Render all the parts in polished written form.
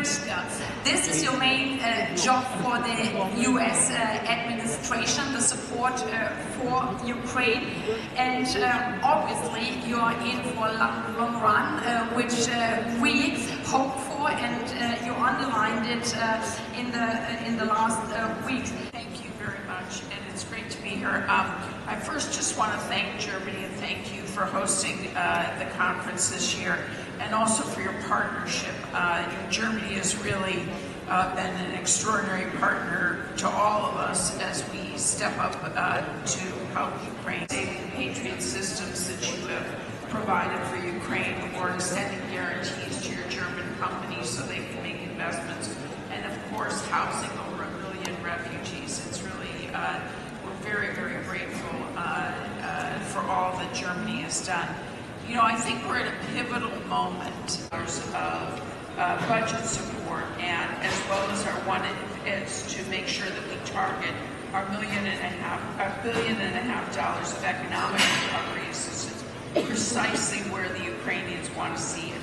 Pritzker. This is your main job for the US administration, the support for Ukraine, and obviously you are in for a long run, which we hope for, and you underlined it in the last weeks. Thank you very much, and it's great to be here. I first just want to thank Germany and thank you for hosting the conference this year, and also for your partnership. Germany has really been an extraordinary partner to all of us as we step up to help Ukraine save the Patriot systems that you have provided for Ukraine, or extending guarantees to your German companies so they can make investments, and of course housing over 1 million refugees. It's really, we're very, very grateful for all that Germany has done. You know, I think we're at a pivotal moment of budget support, and as well as our one is to make sure that we target our $1.5 billion of economic recovery assistance precisely where the Ukrainians want to see it.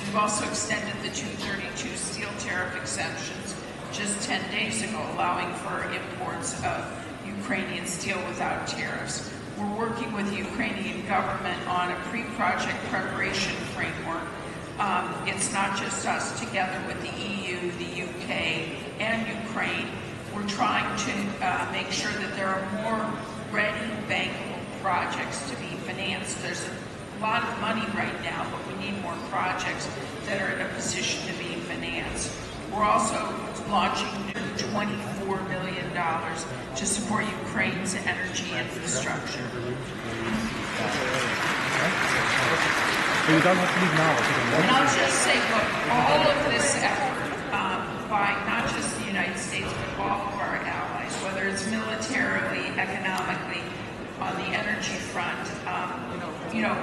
We've also extended the 232 steel tariff exemptions just 10 days ago, allowing for imports of Ukrainian steel without tariffs. We're working with the Ukrainian government on a pre-project preparation framework. It's not just us, together with the EU, the UK, and Ukraine. We're trying to make sure that there are more ready, bankable projects to be financed. There's a lot of money right now, but we need more projects that are in a position to be financed. We're also launching new $24 million to support Ukraine's energy infrastructure. And I'll just say, look, all of this effort by not just the United States, but all of our allies, whether it's militarily, economically, on the energy front, you know,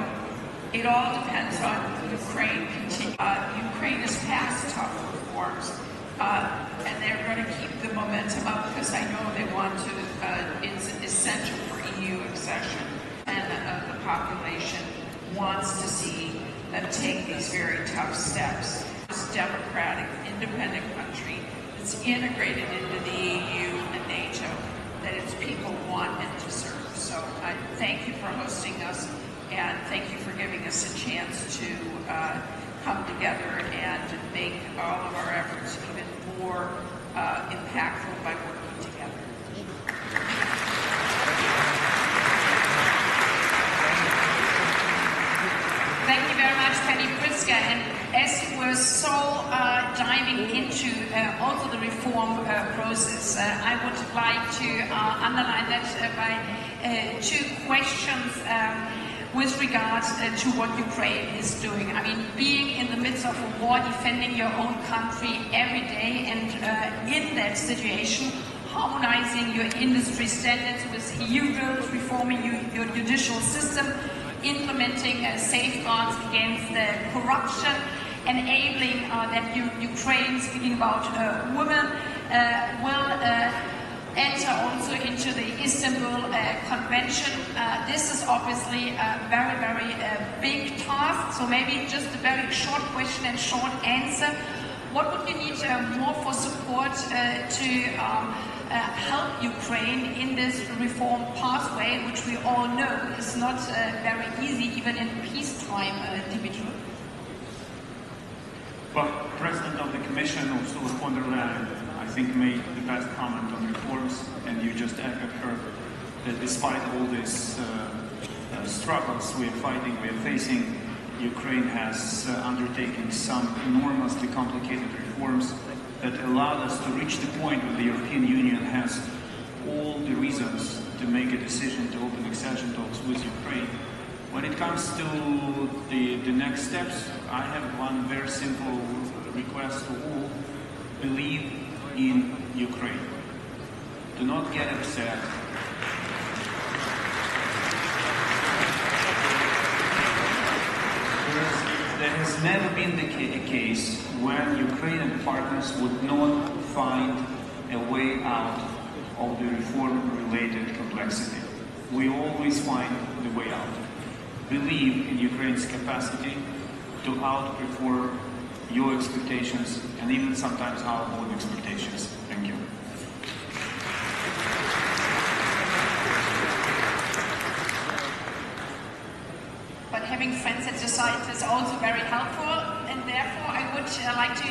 it all depends on Ukraine. Ukraine has passed tough reforms, and they're going to keep the momentum up because I know they want to, it's essential for EU accession, and the population wants to see them take these very tough steps. It's a democratic, independent country that's integrated into the EU and NATO, that its people want and deserve. So I thank you for hosting us, and thank you for giving us a chance to come together and make all of our efforts even more impactful by working together. Thank you very much, Penny Pritzker. And as you were so diving into also the reform process, I would like to underline that by two questions with regards to what Ukraine is doing. I mean, being in the midst of a war, defending your own country every day, and in that situation, harmonizing your industry standards with EU rules, reforming your judicial system, implementing safeguards against corruption, enabling that Ukraine, speaking about women, will enter also into the Istanbul Convention. This is obviously a very, very big task. So maybe just a very short question and short answer. What would you need more for support to help Ukraine in this reform pathway, which we all know is not very easy, even in peacetime, Dimitri? Well, President of the Commission, Ursula von der Leyen, I think made the best comment on reforms, and you just echoed her, that despite all these struggles we are fighting, we are facing, Ukraine has undertaken some enormously complicated reforms that allowed us to reach the point where the European Union has all the reasons to make a decision to open accession talks with Ukraine. When it comes to the next steps, I have one very simple request to all: believe in Ukraine. Do not get upset. There has never been a case when Ukrainian partners would not find a way out of the reform-related complexity. We always find the way out. Believe in Ukraine's capacity to outperform your expectations, and even sometimes our own expectations. Thank you. But having friends at your side is also very helpful, and therefore I would like to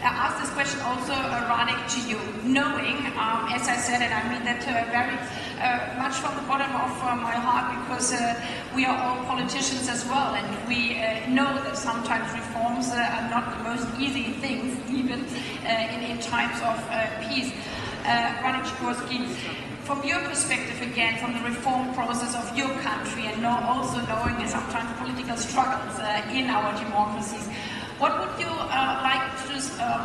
ask this question also, Ranik, to you. Knowing, as I said, and I mean that very much from the bottom of my heart, because we are all politicians as well, and we know that sometimes reforms are not the most easy things, even in times of peace. Ranik Sikorski, from your perspective again, from the reform process of your country, and also knowing sometimes political struggles in our democracies, what would you like to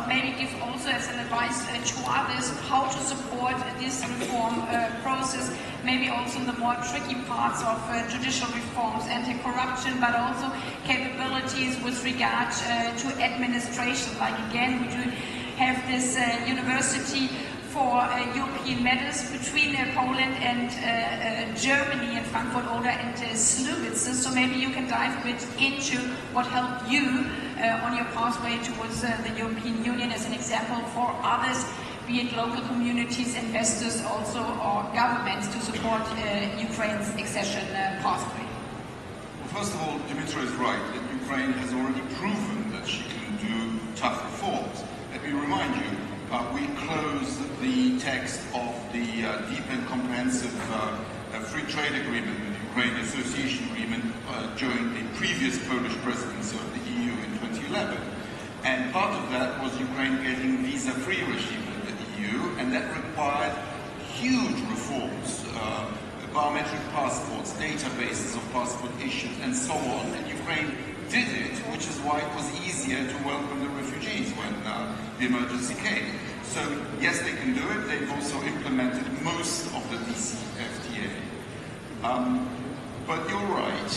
maybe give also as an advice to others how to support this reform process, maybe also in the more tricky parts of judicial reforms, anti-corruption, but also capabilities with regard to administration? Like again, we do have this university for European matters between Poland and Germany and Frankfurt Oder and Slubice. So maybe you can dive a bit into what helped you on your pathway towards the European Union as an example for others, be it local communities, investors also, or governments to support Ukraine's accession pathway. Well, first of all, Dimitra is right that Ukraine has already proven that she can do tough reforms. Let me remind you, we closed the text of the deep and comprehensive free trade agreement with Ukraine, association agreement, during the previous Polish presidency of the EU in 2011. And part of that was Ukraine getting visa-free regime with the EU, and that required huge reforms, biometric passports, databases of passport issues, and so on. And Ukraine did it, which is why it was easier to welcome the refugees when the emergency came. So yes, they can do it. They've also implemented most of the DCFTA. But you're right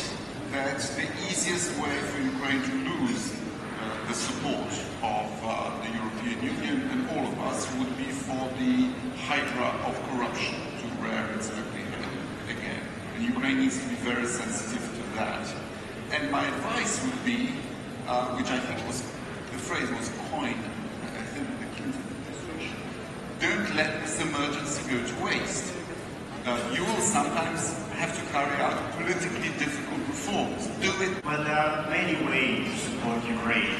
that the easiest way for Ukraine to lose the support of the European Union and all of us would be for the hydra of corruption to rear its ugly head again. And Ukraine needs to be very sensitive to that. And my advice would be, which I think was, the phrase was coined, I think, the Clinton administration, don't let this emergency go to waste. You will sometimes have to carry out politically difficult reforms. Do it. Well, there are many ways to support Ukraine.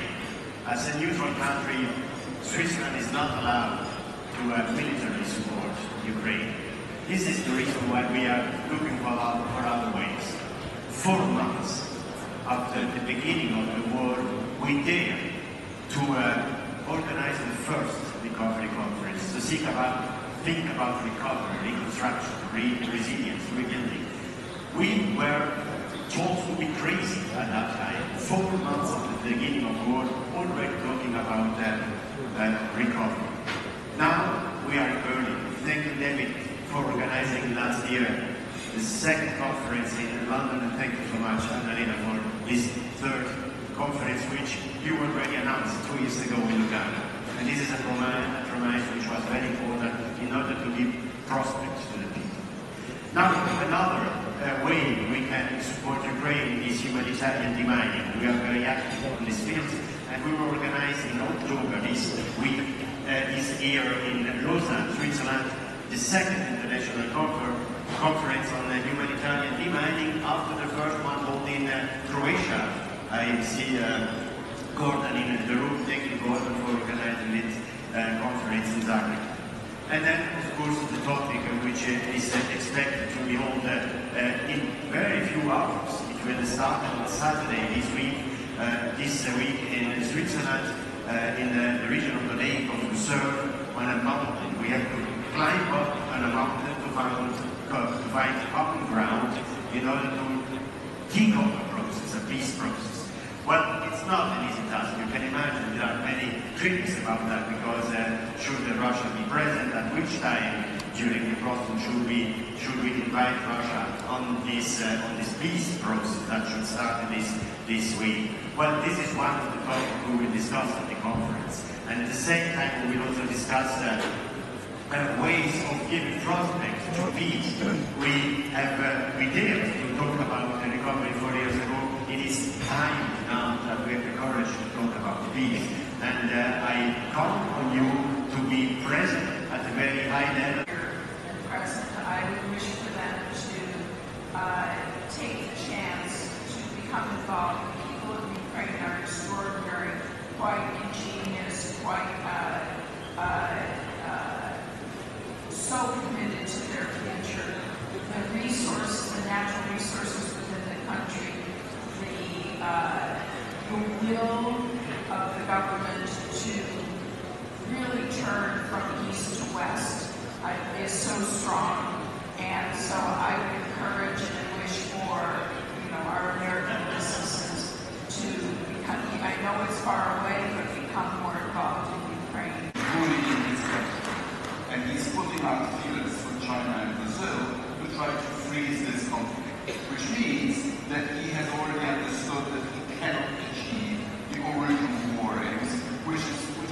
As a neutral country, Switzerland is not allowed to militarily support Ukraine. This is the reason why we are looking for other ways. 4 months after the beginning of the war, we dare to organize the first recovery conference to think about recovery, reconstruction, resilience, rebuilding. We were told to be crazy at that time. 4 months after the beginning of the war, already talking about recovery. Now we are in Berlin. Thank you, David, for organizing last year the second conference in London, and thank you so much, Annalena, for this third conference, which you already announced 2 years ago in Lugano. And this is a promise which was very important in order to give prospects to the people. Now, another way we can support Ukraine is humanitarian demining. We are very active on this field, and we will organize in October this week, this year in Lausanne, Switzerland, the second international conference on humanitarian demining after the first one held in Croatia. I see Gordon in the room. Thank you, Gordon, for organizing this conference in Zagreb. And then, of course, the topic which is expected to be held in very few hours. It will start on Saturday this week in Switzerland, in the region of the lake of Lucerne, on a mountain. We have to climb up on a mountain to find common ground in order to kick off a process, a peace process. Well, it's not an easy task. You can imagine there are many critics about that, because should Russia be present, at which time during the process should we invite Russia on this peace process that should start this week? Well, this is one of the topics we will discuss at the conference. And at the same time, we will also discuss ways of giving prospects to peace. We dared to talk about the recovery 4 years ago. It is time now that we have the courage to talk about peace. And I count on you to be present at a very high level. And present, I would wish for them to take the chance to become involved. The people of Ukraine are extraordinary, quite ingenious, quite so committed to their future. The resources, the natural resources within the country, the will of the government to really turn from east to west is so strong. And so I would encourage and wish for, our American businesses to become, I know it's far away, but become more involved in Ukraine. And he's putting out feelers for China and Brazil to try to freeze this conflict, which means that he has already understood that he cannot achieve the original war aims, which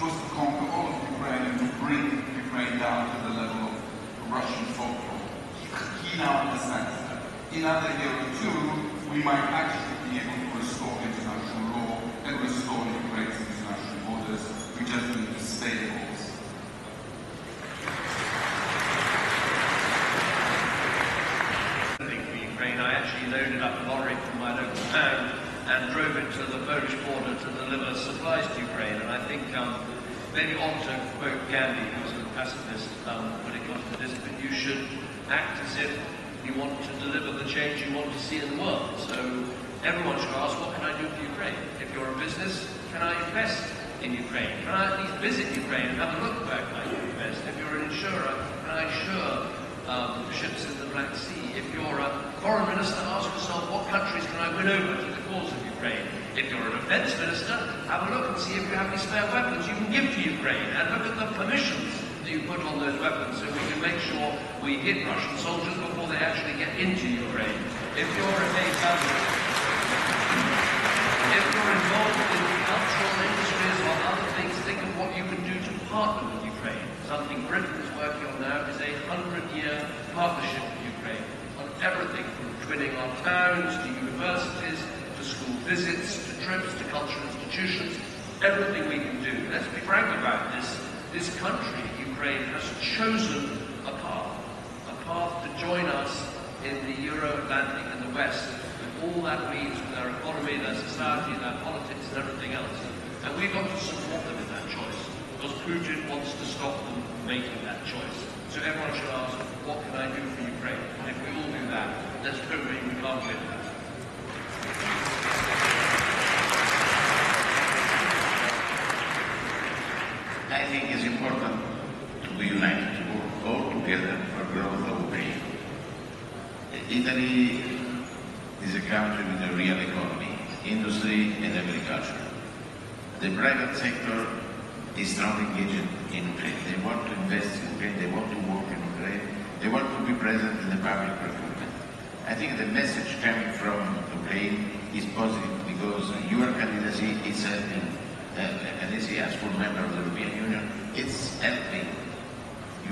was to conquer all of Ukraine and to bring Ukraine down to the level of Russian folklore. He now understands that. In another year or two, we might actually be able to restore international law and restore Ukraine's international borders. We just need to stay the course. I actually loaded up a lorry from my local town and drove it to the Polish border to deliver supplies to Ukraine. And I think maybe on to quote Gandhi, who was a pacifist when it comes to this, but you should act as if you want to deliver the change you want to see in the world. So everyone should ask, what can I do for Ukraine? If you're a business, can I invest in Ukraine? Can I at least visit Ukraine and have a look where I can invest? If you're an insurer, can I insure ships in the Black Sea? If you're a foreign minister, ask yourself, what countries can I win over to the cause of Ukraine? If you're a defense minister, have a look and see if you have any spare weapons you can give to Ukraine, and look at the permissions that you put on those weapons so we can make sure we hit Russian soldiers before they actually get into Ukraine. If you're involved in cultural industries or other things, think of what you can do to partner with Ukraine. Something Britain is working on now is a 100-year partnership with Ukraine on everything from twinning our towns to universities, to school visits, to trips, to cultural institutions, everything we can do. Let's be frank about this. This country, Ukraine, has chosen a path to join us in the Euro-Atlantic and the West, with all that means with our economy, their society, their politics and everything else. And we've got to support them in that choice, because Putin wants to stop them making that choice. So everyone should ask, what can I do for Ukraine? And if we all do that, let's prove we can't win that. I think it's important to be united, to work all together for growth of Ukraine. Italy is a country with a real economy, industry and agriculture. The private sector is strongly engaged in Ukraine. They want to invest in Ukraine, they want to work in Ukraine, they want to be present in the public procurement. I think the message coming from Ukraine is positive because your candidacy is helping, candidacy as full member of the European Union, it's helping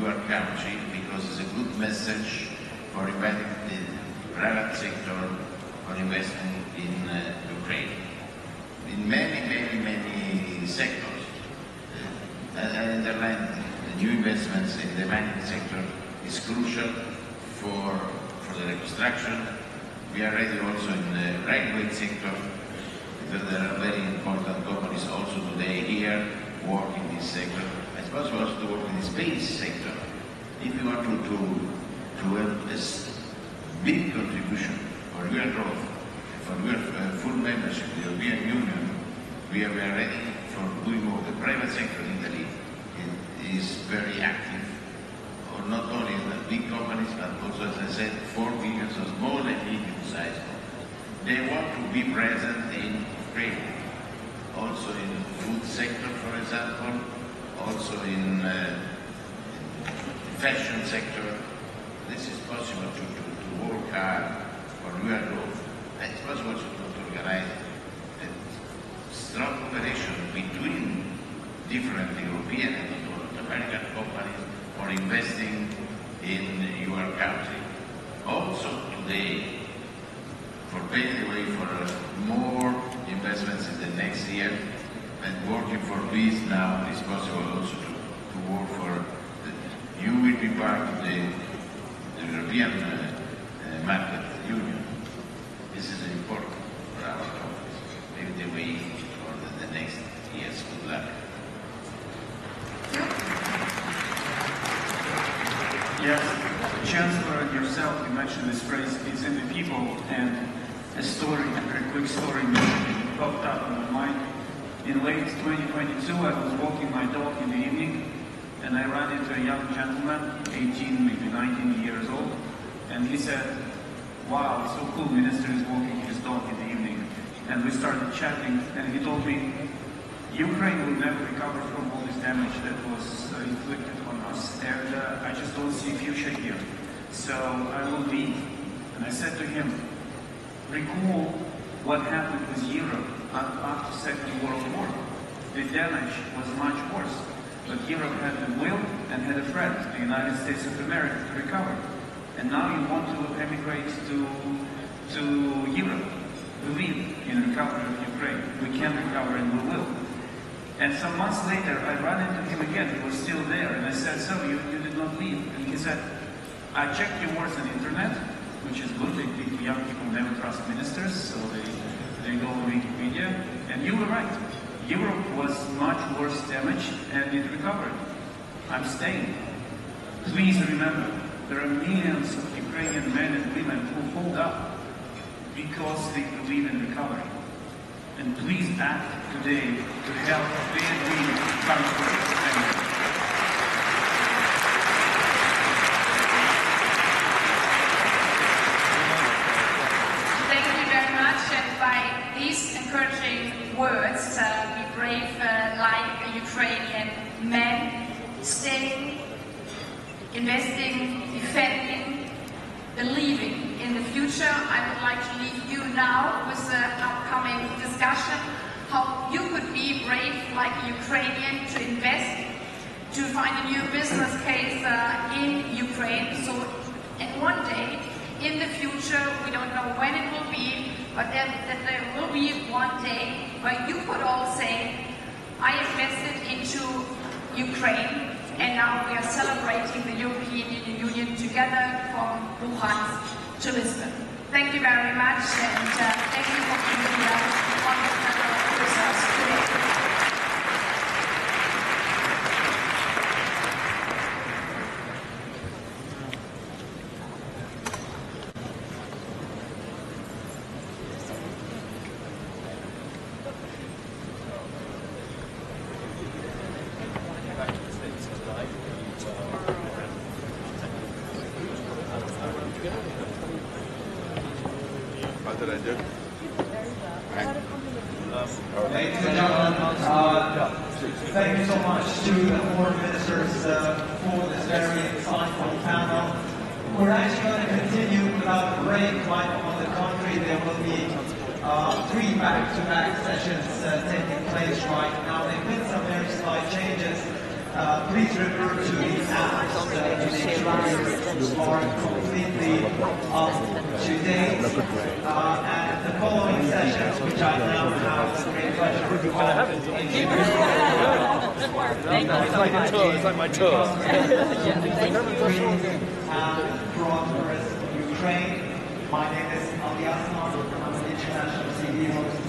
your country because it's a good message for inviting the private sector for investing in Ukraine. In many sectors. I underline the new investments in the mining sector is crucial for the reconstruction. We are ready also in the railway sector, because there are very important companies also today here work in this sector. I suppose we also to work in the space sector. If you want to have this big contribution for your growth, for your full membership in the European Union, we are ready for doing more. The private sector in Italy is very active, or not only in the big companies, but also, as I said, 4 billion, so small and medium sized. They want to be present in Ukraine, also in the food sector, for example, also in fashion sector. This is possible to work hard for real growth. It's possible to organize a strong cooperation between different European and North American companies for investing in your country. Also today, for paving the way for more investments in the next year, and working for peace now is possible also to work for, you will be part of the European market union. This is important for our countries. Pave the way for the next years. Good luck. Yes, Chancellor and yourself, you mentioned this phrase, it's in the people, and a story, a very quick story popped up in my mind. In late 2022, I was walking my dog in the evening, and I ran into a young gentleman, 18, maybe 19 years old, and he said, wow, it's so cool, Minister is walking his dog in the evening. And we started chatting, and he told me, Ukraine will never recover from all this damage that was inflicted on us, and I just don't see a future here. So I will leave. And I said to him, recall what happened with Europe after the Second World War. The damage was much worse, but Europe had the will and had a friend, the United States of America, to recover. And now you want to emigrate to Europe, believe in recovery of Ukraine. We can recover and we will. And some months later, I ran into him again. He was still there. And I said, so you did not leave. And he said, I checked your words on the internet, which is good. Young people never trust ministers, so they go on Wikipedia. And you were right. Europe was much worse damaged, and it recovered. I'm staying. Please remember, there are millions of Ukrainian men and women who hold up because they believe in recovery. And please act today to help their dream come true. Thank you very much. And by these encouraging words, be brave like a Ukrainian man, staying, investing, defending, believing in the future. I would like to leave you now with the upcoming discussion, how you could be brave like a Ukrainian to invest, to find a new business case in Ukraine. So, and one day in the future, we don't know when it will be, but that there will be one day where you could all say, I invested into Ukraine, and now we are celebrating the European Union together from Wuhan to Lisbon. Thank you very much, and thank you for being here on the panel with us today. Ladies and gentlemen, thank you so much to the four ministers for this very insightful panel. We're actually going to continue without a break. Right on the contrary, there will be 3 back-to-back sessions taking place right now. There have been some very slight changes. Please refer to the apps to make sure you are completely up to date. And the following sessions, which I now have the great pleasure of It's like my toes. Progress Ukraine. My name is Ali Aslan. I'm an international TV host